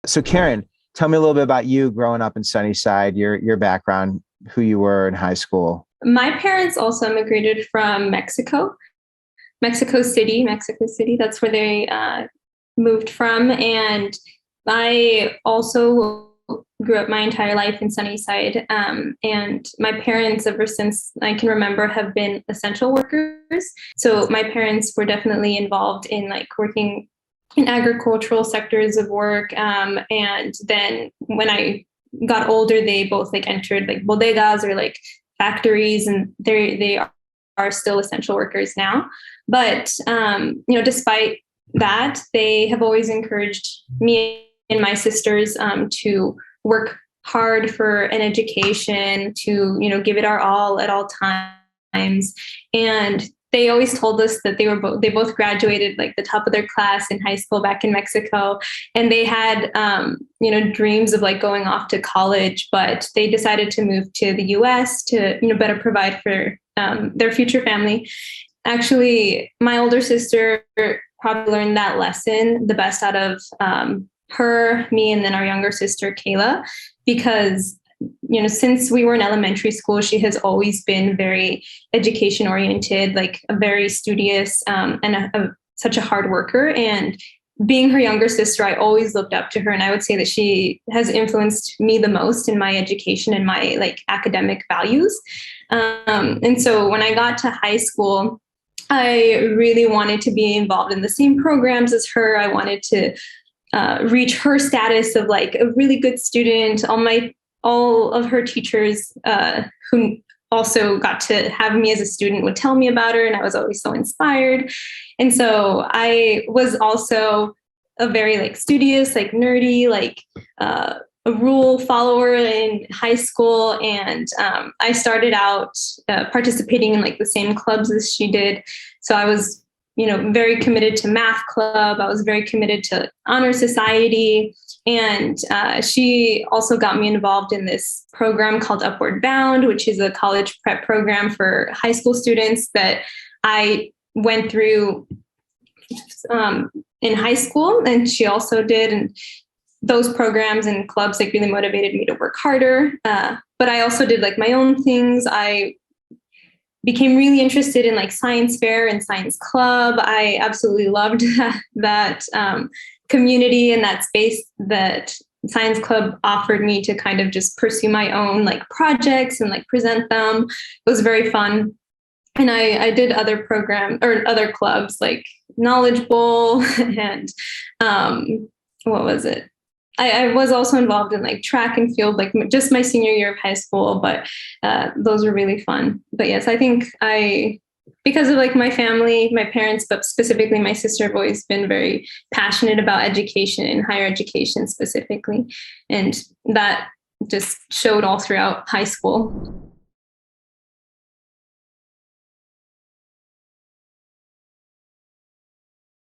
So Karen, tell me a little bit about you growing up in Sunnyside, your background, who you were in high school. My parents also immigrated from Mexico, Mexico City. That's where they moved from. And I also grew up my entire life in Sunnyside. And my parents, ever since I can remember, have been essential workers. So my parents were definitely involved in like working in agricultural sectors of work. And then when I got older, they both like entered like bodegas or like factories, and they are still essential workers now. But despite that, they have always encouraged me and my sisters to work hard for an education, to give it our all at all times. And they always told us that they both graduated like the top of their class in high school back in Mexico, and they had dreams of like going off to college, but they decided to move to the U.S. to better provide for their future family. Actually, my older sister probably learned that lesson the best out of her, me, and then our younger sister Kayla, because since we were in elementary school, she has always been very education oriented, like a very studious and such a hard worker. And being her younger sister, I always looked up to her, and I would say that she has influenced me the most in my education and my like academic values. And so when I got to high school, I really wanted to be involved in the same programs as her. I wanted to reach her status of like a really good student. All of her teachers who also got to have me as a student would tell me about her, and I was always so inspired. And so I was also a very like studious, like nerdy, like a rule follower in high school. And I started out participating in like the same clubs as she did. So I was very committed to math club. I was very committed to honor society. And she also got me involved in this program called Upward Bound, which is a college prep program for high school students that I went through in high school, and she also did. And those programs and clubs like really motivated me to work harder. But I also did like my own things. I became really interested in like science fair and science club. I absolutely loved that community and that space that science club offered me to kind of just pursue my own like projects and like present them. It was very fun. And I did other program or other clubs like Knowledge Bowl and what was it? I was also involved in like track and field, like just my senior year of high school, but those were really fun. But yes, I think because of like my family, my parents, but specifically my sister, have always been very passionate about education and higher education specifically. And that just showed all throughout high school.